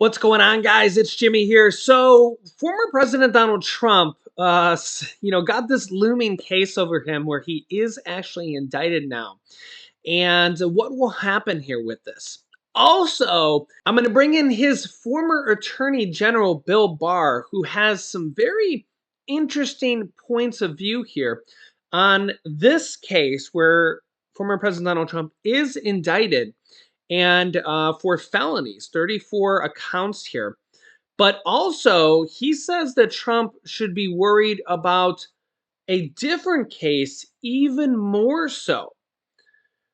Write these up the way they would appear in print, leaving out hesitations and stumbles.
What's going on, guys? It's Jimmy here. So, former President Donald Trump, got this looming case over him where he is actually indicted now. And what will happen here with this? Also, I'm going to bring in his former Attorney General, Bill Barr, who has some very interesting points of view here on this case where former President Donald Trump is indicted and for felonies, 34 accounts here. But also, he says that Trump should be worried about a different case, even more so.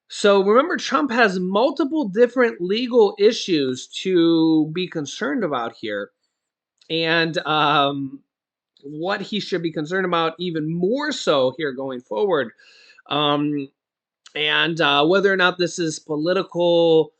So remember, Trump has multiple different legal issues to be concerned about here. And what he should be concerned about, even more so here going forward. Um, and whether or not this is political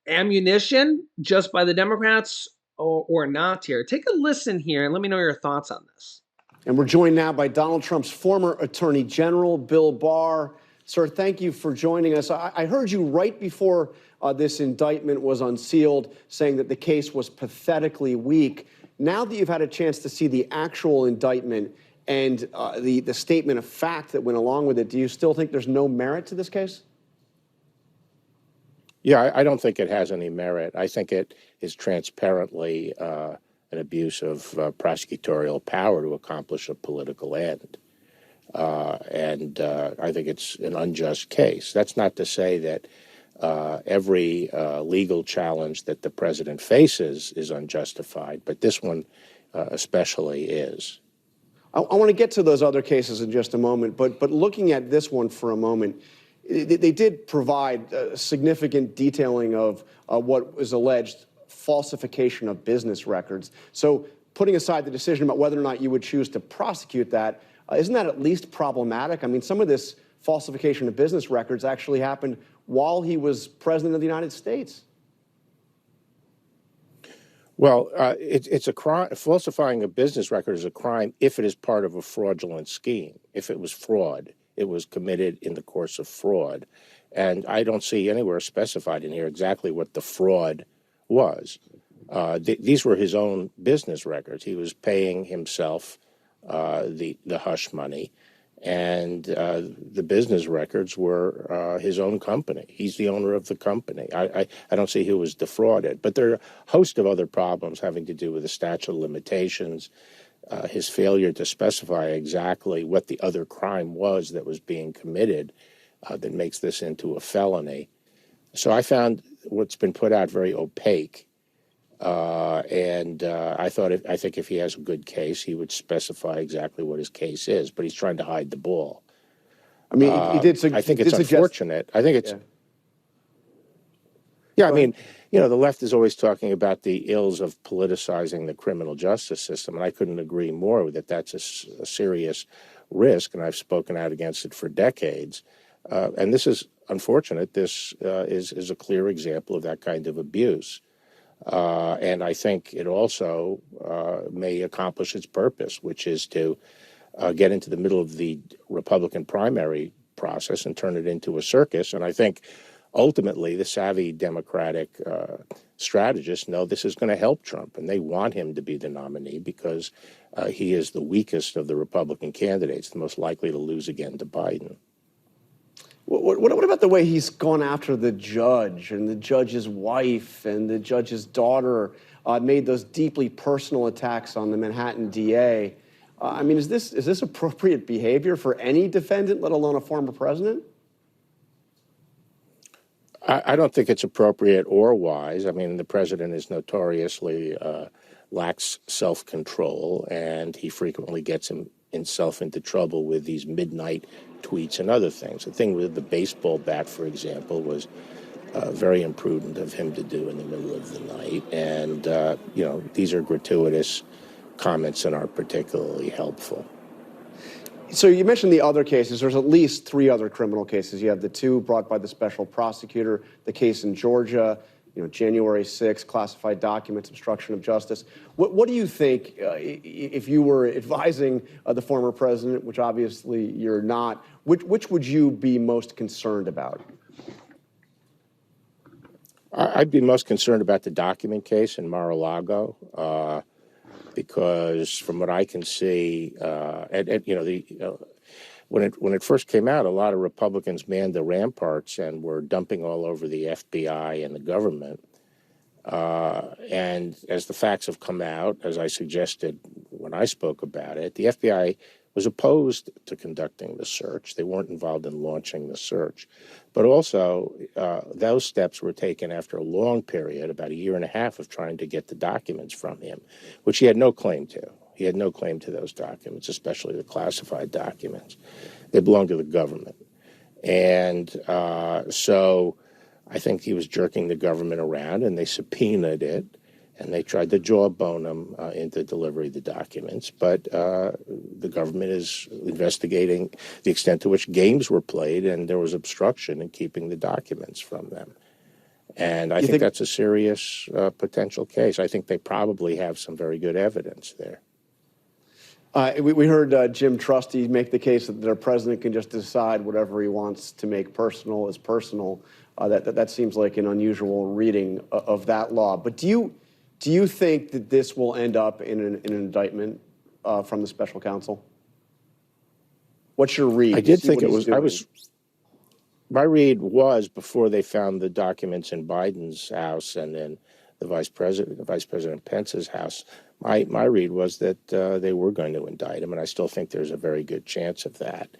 ammunition just by the Democrats or not here. Take a listen here and let me know your thoughts on this. And we're joined now by Donald Trump's former Attorney General, Bill Barr. Sir, thank you for joining us. I heard you right before this indictment was unsealed saying that the case was pathetically weak. Now that you've had a chance to see the actual indictment and the statement of fact that went along with it, do you still think there's no merit to this case? Yeah, I don't think it has any merit. I think it is transparently an abuse of prosecutorial power to accomplish a political end. And I think it's an unjust case. That's not to say that every legal challenge that the president faces is unjustified, but this one especially is. I want to get to those other cases in just a moment, but looking at this one for a moment, they did provide significant detailing of what was alleged falsification of business records. So putting aside the decision about whether or not you would choose to prosecute that, isn't that at least problematic? I mean, some of this falsification of business records actually happened while he was president of the United States. Well, it's a crime. Falsifying a business record is a crime if it is part of a fraudulent scheme. If it was fraud, it was committed in the course of fraud. And I don't see anywhere specified in here exactly what the fraud was. These were his own business records. He was paying himself the hush money, and the business records were his own company. He's the owner of the company. I don't see who was defrauded. But there are a host of other problems having to do with the statute of limitations, his failure to specify exactly what the other crime was that was being committed that makes this into a felony. So I found what's been put out very opaque. I think if he has a good case, he would specify exactly what his case is, but he's trying to hide the ball. I mean, he did. I think it's unfortunate. I think it's. Yeah, I mean, the left is always talking about the ills of politicizing the criminal justice system, and I couldn't agree more with it. That's a serious risk, and I've spoken out against it for decades. And this is unfortunate. This is a clear example of that kind of abuse. And I think it also may accomplish its purpose, which is to get into the middle of the Republican primary process and turn it into a circus. And I think ultimately the savvy Democratic strategists know this is going to help Trump, and they want him to be the nominee because he is the weakest of the Republican candidates, the most likely to lose again to Biden. What about the way he's gone after the judge and the judge's wife and the judge's daughter, made those deeply personal attacks on the Manhattan DA? I mean, is this appropriate behavior for any defendant, let alone a former president? I don't think it's appropriate or wise. I mean, the president is notoriously lacks self-control, and he frequently gets himself into trouble with these midnight tweets and other things. The thing with the baseball bat, for example, was very imprudent of him to do in the middle of the night. And, these are gratuitous comments and aren't particularly helpful. So you mentioned the other cases. There's at least 3 other criminal cases. You have the 2 brought by the special prosecutor, the case in Georgia, January 6th, classified documents, obstruction of justice. What do you think, if you were advising the former president, which obviously you're not, which would you be most concerned about? I'd be most concerned about the document case in Mar-a-Lago, because from what I can see, when it first came out, a lot of Republicans manned the ramparts and were dumping all over the FBI and the government. And as the facts have come out, as I suggested when I spoke about it, the FBI was opposed to conducting the search. They weren't involved in launching the search. But also, those steps were taken after a long period, about a year and a half, of trying to get the documents from him, which he had no claim to. He had no claim to those documents, especially the classified documents. They belong to the government. And so I think he was jerking the government around, and they subpoenaed it, and they tried to jawbone him into delivery of the documents. But the government is investigating the extent to which games were played, and there was obstruction in keeping the documents from them. And I think that's a serious potential case. I think they probably have some very good evidence there. We heard Jim Trusty make the case that their president can just decide whatever he wants to make personal is personal. That seems like an unusual reading of that law. But do you think that this will end up in an indictment from the special counsel? What's your read? I did think it was. My read was, before they found the documents in Biden's house and then the Vice President Pence's house, my read was that they were going to indict him, and I still think there's a very good chance of that.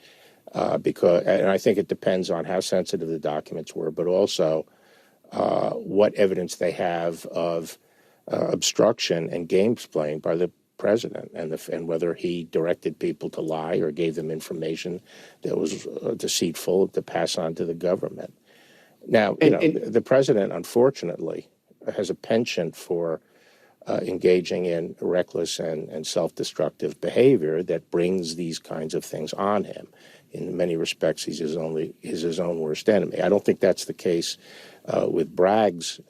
And I think it depends on how sensitive the documents were, but also what evidence they have of obstruction and games playing by the president, and whether he directed people to lie or gave them information that was deceitful to pass on to the government. Now, the president, unfortunately, has a penchant for engaging in reckless and self-destructive behavior that brings these kinds of things on him. In many respects, he's his own worst enemy. I don't think that's the case with Bragg's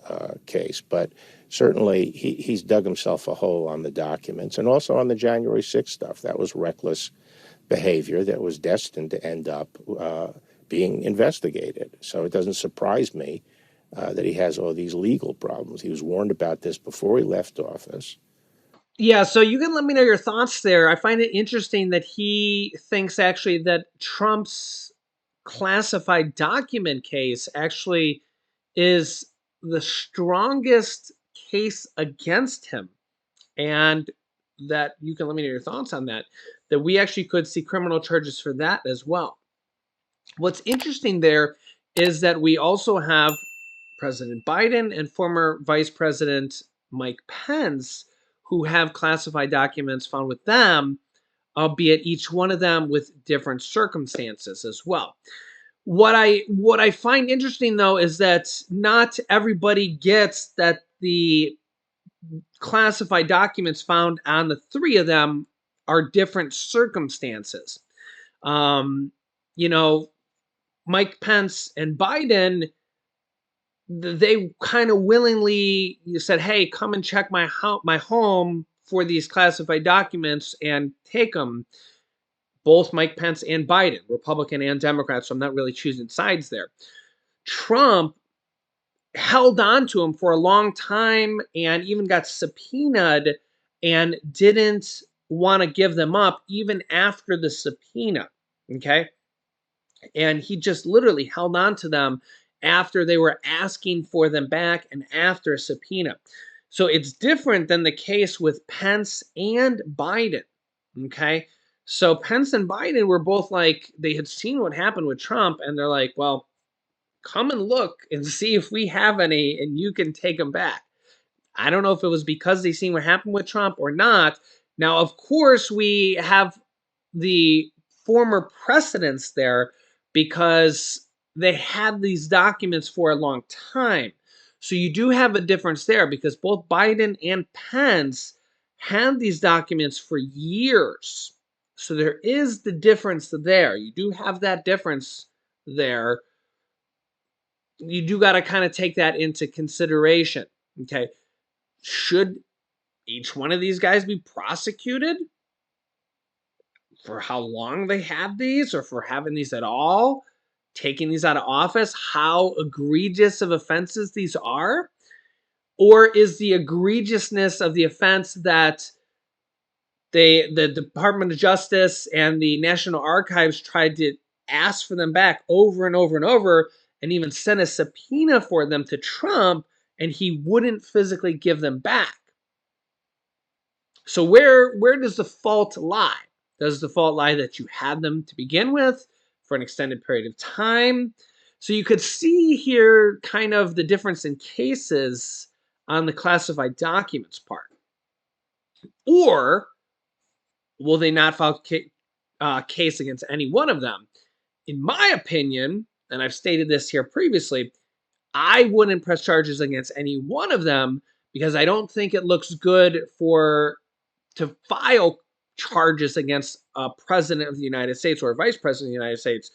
case, but certainly he's dug himself a hole on the documents and also on the January 6th stuff. That was reckless behavior that was destined to end up being investigated. So it doesn't surprise me that he has all these legal problems. He was warned about this before he left office. Yeah, so you can let me know your thoughts there. I find it interesting that he thinks actually that Trump's classified document case actually is the strongest case against him, and that you can let me know your thoughts on that, that we actually could see criminal charges for that as well. What's interesting there is that we also have President Biden and former Vice President Mike Pence, who have classified documents found with them, albeit each one of them with different circumstances as well. What I find interesting, though, is that not everybody gets that the classified documents found on the three of them are different circumstances. You know, Mike Pence and Biden, they kind of willingly said, "Hey, come and check my home for these classified documents and take them." Both Mike Pence and Biden, Republican and Democrat, so I'm not really choosing sides there. Trump held on to them for a long time and even got subpoenaed and didn't want to give them up even after the subpoena. Okay. And he just literally held on to them after they were asking for them back and after a subpoena. So it's different than the case with Pence and Biden. Okay. So Pence and Biden were both like, they had seen what happened with Trump, and they're like, well, come and look and see if we have any and you can take them back. I don't know if it was because they seen what happened with Trump or not. Now, of course, we have the former precedents there because they had these documents for a long time. So you do have a difference there because both Biden and Pence had these documents for years. So there is the difference there. You do have that difference there. You do got to kind of take that into consideration. Okay. Should each one of these guys be prosecuted for how long they had these or for having these at all? taking these out of office, how egregious of offenses these are? Or is the egregiousness of the offense that the Department of Justice and the National Archives tried to ask for them back over and over and over, and even sent a subpoena for them to Trump, and he wouldn't physically give them back? So where does the fault lie? Does the fault lie that you had them to begin with for an extended period of time? So you could see here kind of the difference in cases on the classified documents part. Or will they not file case against any one of them? In my opinion, and I've stated this here previously, I wouldn't press charges against any one of them because I don't think it looks good to file charges against a president of the United States or a vice president of the United States,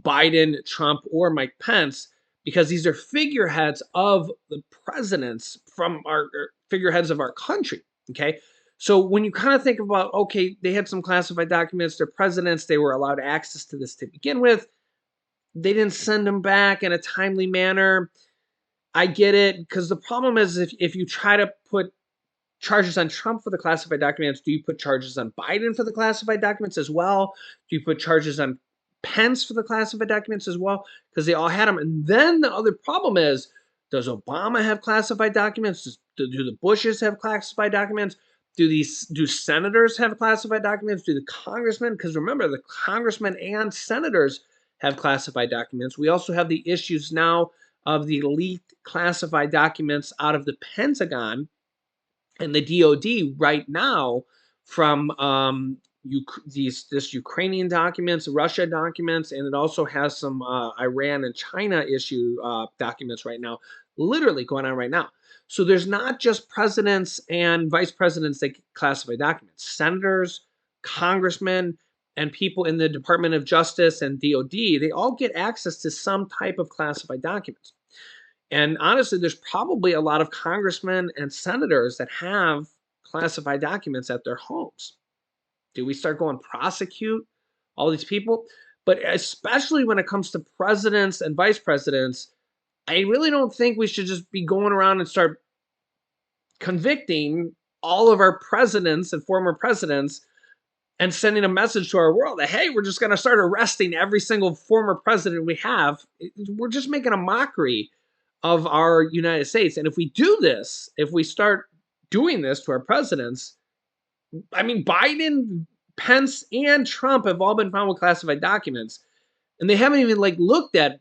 Biden, Trump, or Mike Pence, because these are figureheads of the presidents from our figureheads of our country. Okay. So when you kind of think about, okay, they had some classified documents, they're presidents, they were allowed access to this to begin with. They didn't send them back in a timely manner. I get it, because the problem is if you try to put charges on Trump for the classified documents, do you put charges on Biden for the classified documents as well? Do you put charges on Pence for the classified documents as well? Because they all had them. And then the other problem is, does Obama have classified documents? Do the Bushes have classified documents? Do senators have classified documents? Do the congressmen? Because remember, the congressmen and senators have classified documents. We also have the issues now of the leaked classified documents out of the Pentagon and the DoD right now from this Ukrainian documents, Russia documents, and it also has some Iran and China issue documents right now, literally going on right now. So there's not just presidents and vice presidents that classify documents. Senators, congressmen, and people in the Department of Justice and DoD, they all get access to some type of classified documents. And honestly, there's probably a lot of congressmen and senators that have classified documents at their homes. Do we start going prosecute all these people? But especially when it comes to presidents and vice presidents, I really don't think we should just be going around and start convicting all of our presidents and former presidents and sending a message to our world that, hey, we're just going to start arresting every single former president we have. We're just making a mockery of our United States. And if we do this, if we start doing this to our presidents, I mean, Biden, Pence, and Trump have all been found with classified documents, and they haven't even looked at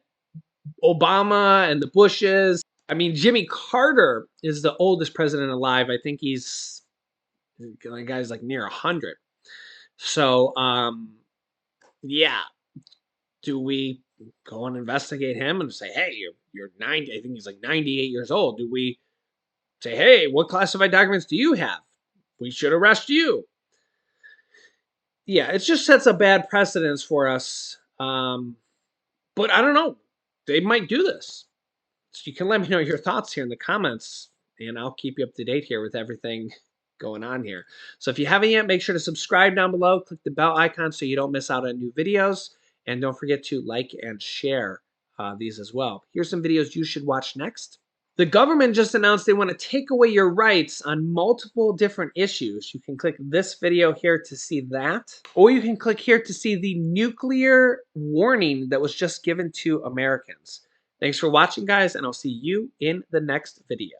Obama and the Bushes. I mean, Jimmy Carter is the oldest president alive. I think the guy's near 100. So, yeah, do we go and investigate him and say, hey, you're 90, I think he's 98 years old. Do we say, hey, what classified documents do you have? We should arrest you. Yeah, it just sets a bad precedence for us. But I don't know. They might do this. So you can let me know your thoughts here in the comments, and I'll keep you up to date here with everything going on here. So if you haven't yet, make sure to subscribe down below. Click the bell icon so you don't miss out on new videos. And don't forget to like and share these as well. Here's some videos you should watch next. The government just announced they want to take away your rights on multiple different issues. You can click this video here to see that. Or you can click here to see the nuclear warning that was just given to Americans. Thanks for watching, guys, and I'll see you in the next video.